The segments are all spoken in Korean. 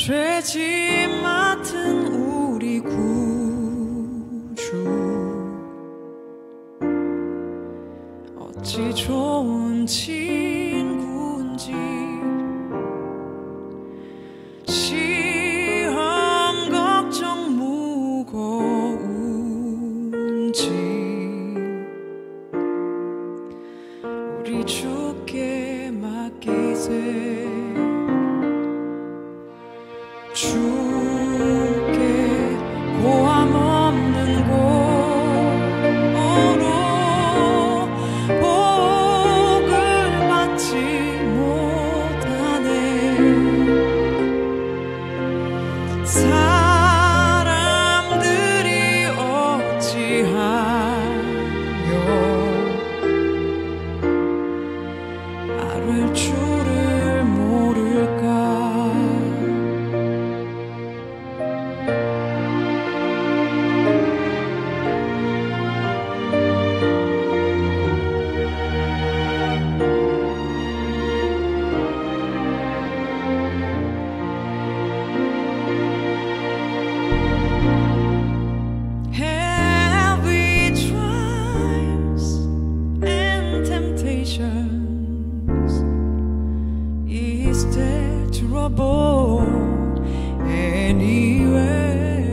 죄짐 맡은 우리 구주, 어찌 좋은 친구인지, 시험 걱정 무거운지 우리 주께 맡기세. 주께 고함 없는 곳으로 복을 받지 못하네. 사람들이 어찌하여 나를 줄을 모를까. Heavy trials and temptations is there trouble anywhere,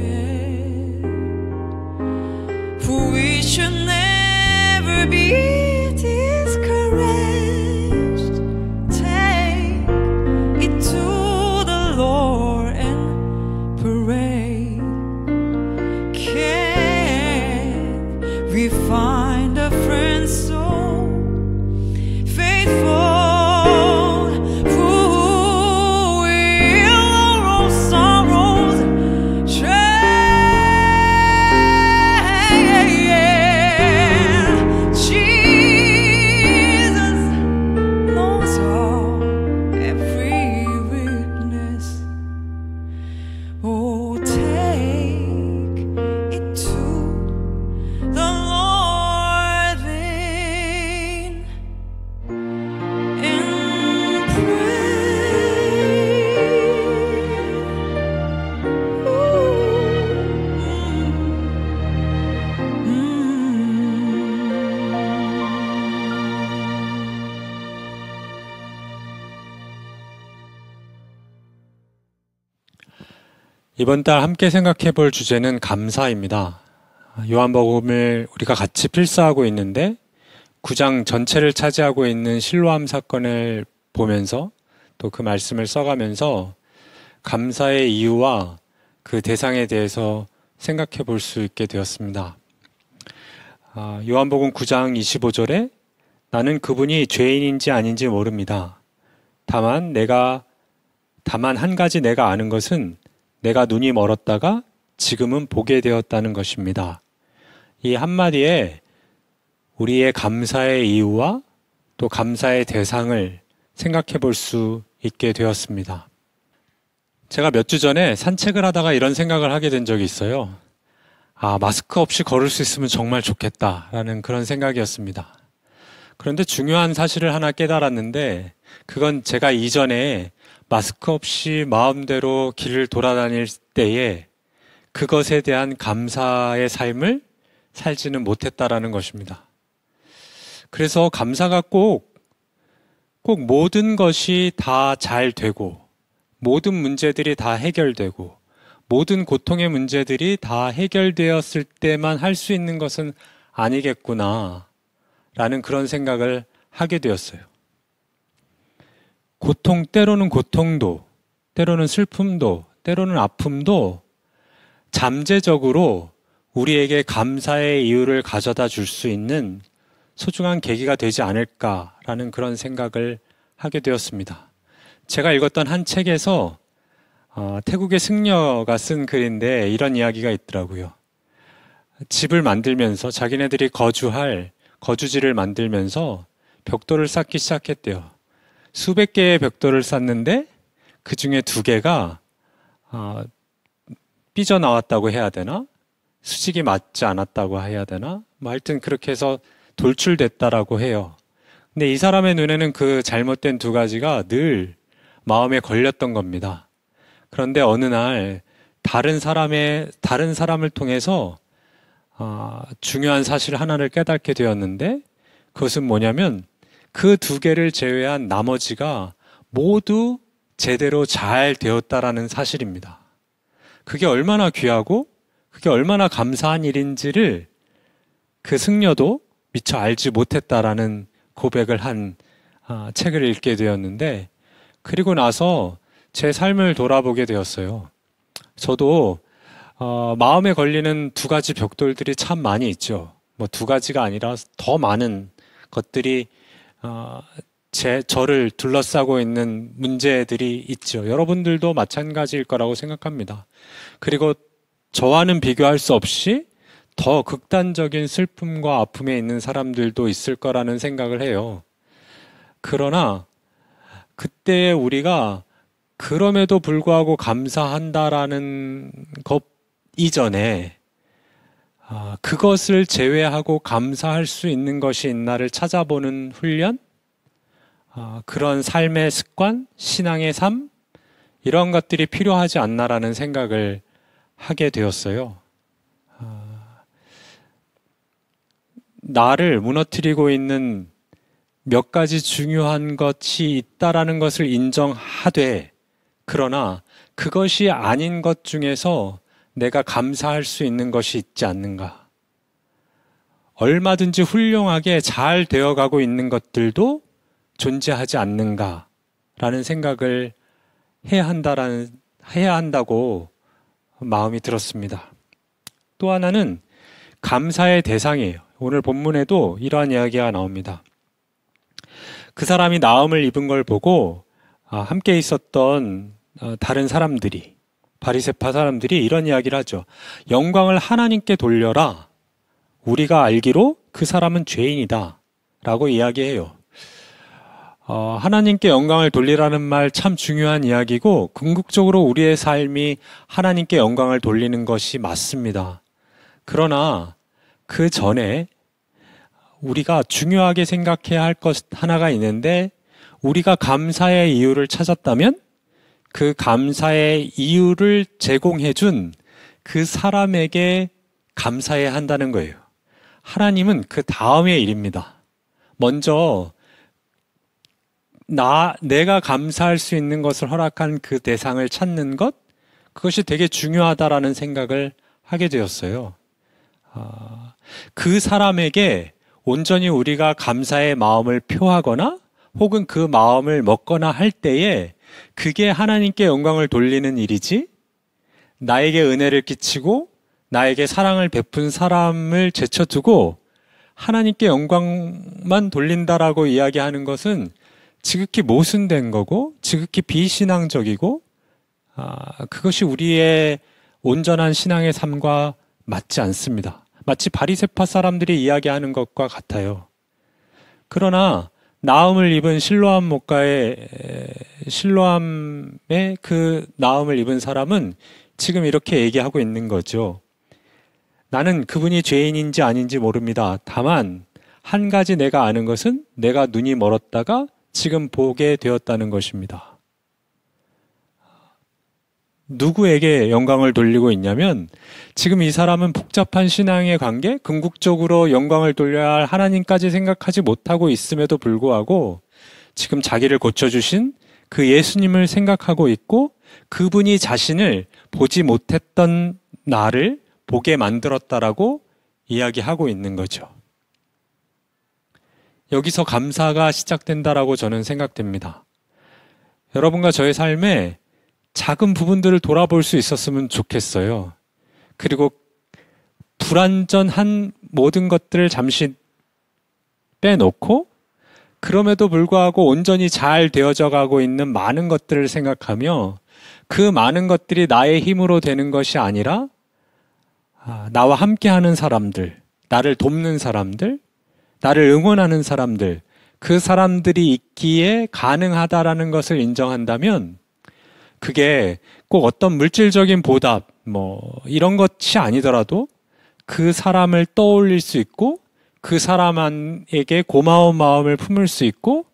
for we should never be discouraged. Take it to the Lord and pray. Can we find a friend so faithful, who will all sorrows share? Jesus knows all, every weakness. Oh, take it to the Lord then and 이번 달 함께 생각해 볼 주제는 감사입니다. 요한복음을 우리가 같이 필사하고 있는데 9장 전체를 차지하고 있는 실로암 사건을 보면서 또 그 말씀을 써가면서 감사의 이유와 그 대상에 대해서 생각해 볼 수 있게 되었습니다. 요한복음 9장 25절에 나는 그분이 죄인인지 아닌지 모릅니다. 다만 한 가지 내가 아는 것은 내가 눈이 멀었다가 지금은 보게 되었다는 것입니다. 이 한마디에 우리의 감사의 이유와 또 감사의 대상을 생각해 볼 수 있게 되었습니다. 제가 몇 주 전에 산책을 하다가 이런 생각을 하게 된 적이 있어요. 마스크 없이 걸을 수 있으면 정말 좋겠다라는 그런 생각이었습니다. 그런데 중요한 사실을 하나 깨달았는데, 그건 제가 이전에 마스크 없이 마음대로 길을 돌아다닐 때에 그것에 대한 감사의 삶을 살지는 못했다라는 것입니다. 그래서 감사가 꼭 모든 것이 다 잘 되고, 모든 문제들이 다 해결되고, 모든 고통의 문제들이 다 해결되었을 때만 할 수 있는 것은 아니겠구나 라는 그런 생각을 하게 되었어요. 때로는 고통도, 때로는 슬픔도, 때로는 아픔도 잠재적으로 우리에게 감사의 이유를 가져다 줄 수 있는 소중한 계기가 되지 않을까라는 그런 생각을 하게 되었습니다. 제가 읽었던 한 책에서 태국의 승려가 쓴 글인데 이런 이야기가 있더라고요. 집을 만들면서 자기네들이 거주할 거주지를 만들면서 벽돌을 쌓기 시작했대요. 수백 개의 벽돌을 쌓는데 그 중에 2개가 삐져나왔다고 해야 되나? 수직이 맞지 않았다고 해야 되나? 하여튼 그렇게 해서 돌출됐다라고 해요. 근데 이 사람의 눈에는 그 잘못된 2가지가 늘 마음에 걸렸던 겁니다. 그런데 어느 날 다른 사람을 통해서 중요한 사실 하나를 깨닫게 되었는데, 그것은 뭐냐면 그 두 개를 제외한 나머지가 모두 제대로 잘 되었다라는 사실입니다. 그게 얼마나 귀하고 그게 얼마나 감사한 일인지를 그 승려도 미처 알지 못했다라는 고백을 한 책을 읽게 되었는데, 그리고 나서 제 삶을 돌아보게 되었어요. 저도 마음에 걸리는 두 가지 벽돌들이 참 많이 있죠. 뭐 두 가지가 아니라 더 많은 것들이 저를 둘러싸고 있는 문제들이 있죠. 여러분들도 마찬가지일 거라고 생각합니다. 그리고 저와는 비교할 수 없이 더 극단적인 슬픔과 아픔에 있는 사람들도 있을 거라는 생각을 해요. 그러나 그때 우리가 그럼에도 불구하고 감사한다라는 것 이전에 그것을 제외하고 감사할 수 있는 것이 있나를 찾아보는 훈련, 그런 삶의 습관, 신앙의 삶, 이런 것들이 필요하지 않나라는 생각을 하게 되었어요. 나를 무너뜨리고 있는 몇 가지 중요한 것이 있다라는 것을 인정하되, 그러나 그것이 아닌 것 중에서 내가 감사할 수 있는 것이 있지 않는가. 얼마든지 훌륭하게 잘 되어가고 있는 것들도 존재하지 않는가라는 생각을 해야 한다고 마음이 들었습니다. 또 하나는 감사의 대상이에요. 오늘 본문에도 이러한 이야기가 나옵니다. 그 사람이 나음을 입은 걸 보고 함께 있었던 다른 사람들이, 바리새파 사람들이 이런 이야기를 하죠. 영광을 하나님께 돌려라. 우리가 알기로 그 사람은 죄인이다 라고 이야기해요. 하나님께 영광을 돌리라는 말 참 중요한 이야기고, 궁극적으로 우리의 삶이 하나님께 영광을 돌리는 것이 맞습니다. 그러나 그 전에 우리가 중요하게 생각해야 할 것 하나가 있는데, 우리가 감사의 이유를 찾았다면 그 감사의 이유를 제공해준 그 사람에게 감사해야 한다는 거예요. 하나님은 그 다음의 일입니다. 먼저 내가 감사할 수 있는 것을 허락한 그 대상을 찾는 것, 그것이 되게 중요하다라는 생각을 하게 되었어요. 그 사람에게 온전히 우리가 감사의 마음을 표하거나 혹은 그 마음을 먹거나 할 때에 그게 하나님께 영광을 돌리는 일이지, 나에게 은혜를 끼치고 나에게 사랑을 베푼 사람을 제쳐두고 하나님께 영광만 돌린다라고 이야기하는 것은 지극히 모순된 거고 지극히 비신앙적이고, 그것이 우리의 온전한 신앙의 삶과 맞지 않습니다. 마치 바리새파 사람들이 이야기하는 것과 같아요. 그러나 나음을 입은 실로암의 그 나음을 입은 사람은 지금 이렇게 얘기하고 있는 거죠. 나는 그분이 죄인인지 아닌지 모릅니다. 다만 한 가지 내가 아는 것은 내가 눈이 멀었다가 지금 보게 되었다는 것입니다. 누구에게 영광을 돌리고 있냐면, 지금 이 사람은 복잡한 신앙의 관계, 궁극적으로 영광을 돌려야 할 하나님까지 생각하지 못하고 있음에도 불구하고 지금 자기를 고쳐주신 그 예수님을 생각하고 있고, 그분이 자신을 보지 못했던 나를 보게 만들었다라고 이야기하고 있는 거죠. 여기서 감사가 시작된다라고 저는 생각됩니다. 여러분과 저의 삶에 작은 부분들을 돌아볼 수 있었으면 좋겠어요. 그리고 불완전한 모든 것들을 잠시 빼놓고, 그럼에도 불구하고 온전히 잘 되어져 가고 있는 많은 것들을 생각하며, 그 많은 것들이 나의 힘으로 되는 것이 아니라 나와 함께하는 사람들, 나를 돕는 사람들, 나를 응원하는 사람들, 그 사람들이 있기에 가능하다라는 것을 인정한다면, 그게 꼭 어떤 물질적인 보답, 이런 것이 아니더라도 그 사람을 떠올릴 수 있고, 그 사람에게 고마운 마음을 품을 수 있고,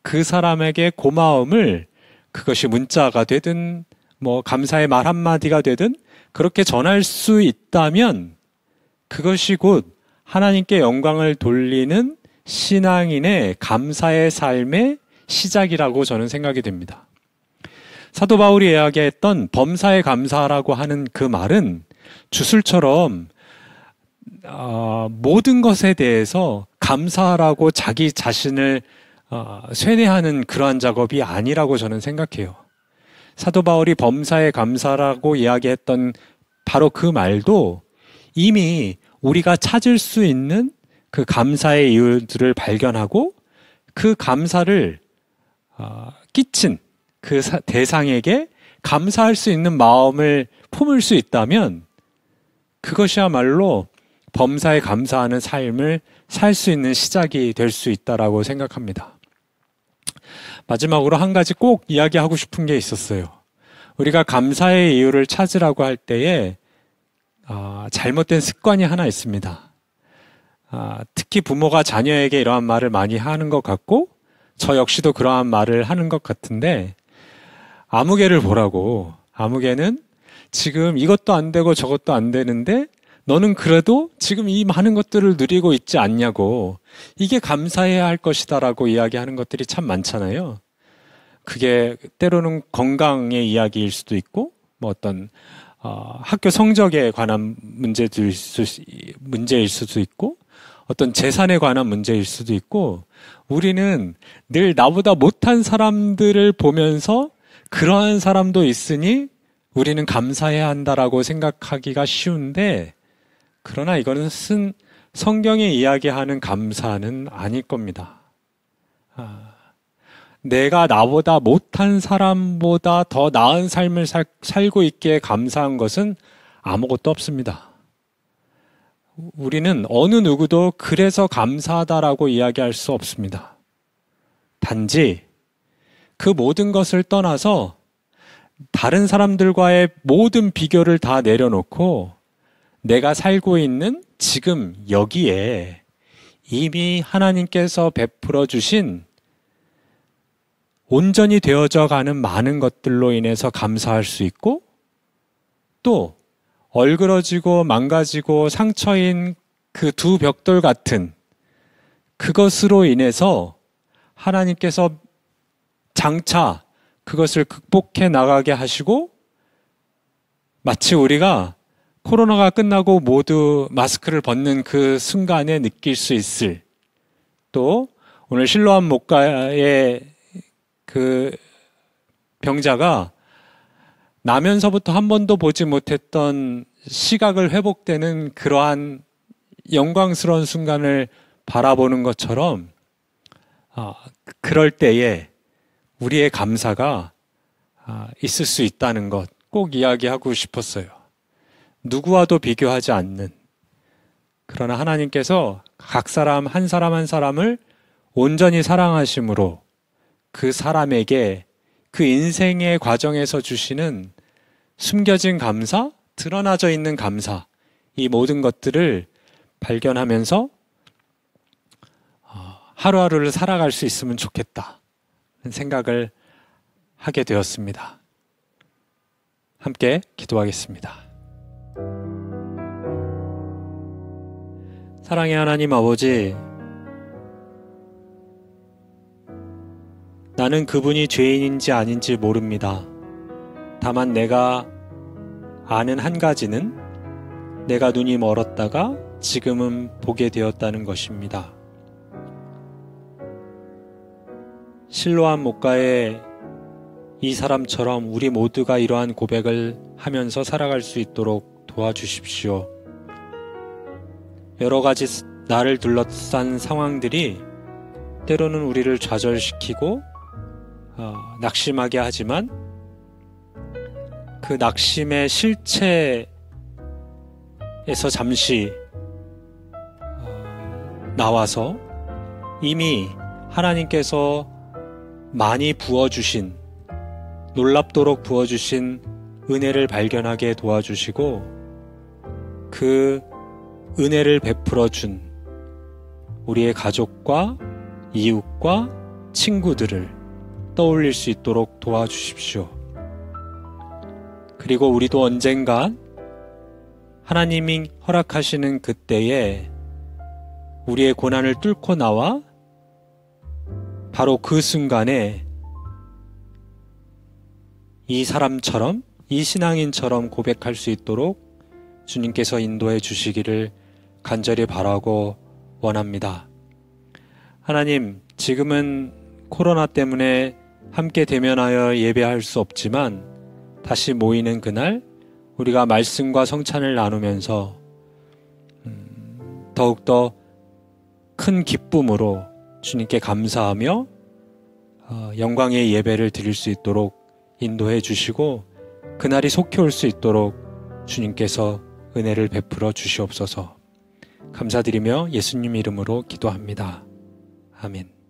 그 사람에게 고마움을, 그것이 문자가 되든 뭐 감사의 말 한마디가 되든 그렇게 전할 수 있다면 그것이 곧 하나님께 영광을 돌리는 신앙인의 감사의 삶의 시작이라고 저는 생각이 됩니다. 사도 바울이 이야기했던 범사에 감사하라고 하는 그 말은 주술처럼 모든 것에 대해서 감사하라고 자기 자신을 쇠뇌하는 그러한 작업이 아니라고 저는 생각해요. 사도 바울이 범사에 감사라고 이야기했던 바로 그 말도 이미 우리가 찾을 수 있는 그 감사의 이유들을 발견하고 그 감사를 끼친 그 대상에게 감사할 수 있는 마음을 품을 수 있다면 그것이야말로 범사에 감사하는 삶을 살 수 있는 시작이 될 수 있다라고 생각합니다. 마지막으로 한 가지 꼭 이야기하고 싶은 게 있었어요. 우리가 감사의 이유를 찾으라고 할 때에 잘못된 습관이 하나 있습니다. 특히 부모가 자녀에게 이러한 말을 많이 하는 것 같고 저 역시도 그러한 말을 하는 것 같은데 아무개를 보라고. 아무개는 지금 이것도 안 되고 저것도 안 되는데 너는 그래도 지금 이 많은 것들을 누리고 있지 않냐고. 이게 감사해야 할 것이다라고 이야기하는 것들이 참 많잖아요. 그게 때로는 건강의 이야기일 수도 있고 뭐 어떤 학교 성적에 관한 문제일 수도 있고 어떤 재산에 관한 문제일 수도 있고 우리는 늘 나보다 못한 사람들을 보면서 그러한 사람도 있으니 우리는 감사해야 한다라고 생각하기가 쉬운데 그러나 이거는 성경이 이야기하는 감사는 아닐 겁니다. 내가 나보다 못한 사람보다 더 나은 삶을 살고 있기에 감사한 것은 아무것도 없습니다. 우리는 어느 누구도 그래서 감사하다라고 이야기할 수 없습니다. 단지 그 모든 것을 떠나서 다른 사람들과의 모든 비교를 다 내려놓고 내가 살고 있는 지금 여기에 이미 하나님께서 베풀어 주신 온전히 되어져 가는 많은 것들로 인해서 감사할 수 있고 또 얼그러지고 망가지고 상처인 그 두 벽돌 같은 그것으로 인해서 하나님께서 장차 그것을 극복해 나가게 하시고 마치 우리가 코로나가 끝나고 모두 마스크를 벗는 그 순간에 느낄 수 있을 또 오늘 실로암 목가의 그 병자가 나면서부터 한 번도 보지 못했던 시각을 회복되는 그러한 영광스러운 순간을 바라보는 것처럼 그럴 때에 우리의 감사가 있을 수 있다는 것 꼭 이야기하고 싶었어요. 누구와도 비교하지 않는 그러나 하나님께서 각 사람 한 사람을 온전히 사랑하심으로 그 사람에게 그 인생의 과정에서 주시는 숨겨진 감사, 드러나져 있는 감사 이 모든 것들을 발견하면서 하루하루를 살아갈 수 있으면 좋겠다 생각을 하게 되었습니다. 함께 기도하겠습니다. 사랑의 하나님 아버지, 나는 그분이 죄인인지 아닌지 모릅니다. 다만 내가 아는 한 가지는 내가 눈이 멀었다가 지금은 보게 되었다는 것입니다. 실로암 목가의 이 사람처럼 우리 모두가 이러한 고백을 하면서 살아갈 수 있도록 도와주십시오. 여러 가지 나를 둘러싼 상황들이 때로는 우리를 좌절시키고 낙심하게 하지만 그 낙심의 실체에서 잠시 나와서 이미 하나님께서 많이 부어주신 놀랍도록 부어주신 은혜를 발견하게 도와주시고 그 은혜를 베풀어 준 우리의 가족과 이웃과 친구들을 떠올릴 수 있도록 도와주십시오. 그리고 우리도 언젠가 하나님이 허락하시는 그때에 우리의 고난을 뚫고 나와 바로 그 순간에 이 사람처럼, 이 신앙인처럼 고백할 수 있도록 주님께서 인도해 주시기를 간절히 바라고 원합니다. 하나님, 지금은 코로나 때문에 함께 대면하여 예배할 수 없지만 다시 모이는 그날 우리가 말씀과 성찬을 나누면서 더욱더 큰 기쁨으로 주님께 감사하며 영광의 예배를 드릴 수 있도록 인도해 주시고 그날이 속히 올 수 있도록 주님께서 은혜를 베풀어 주시옵소서. 감사드리며 예수님 이름으로 기도합니다. 아멘.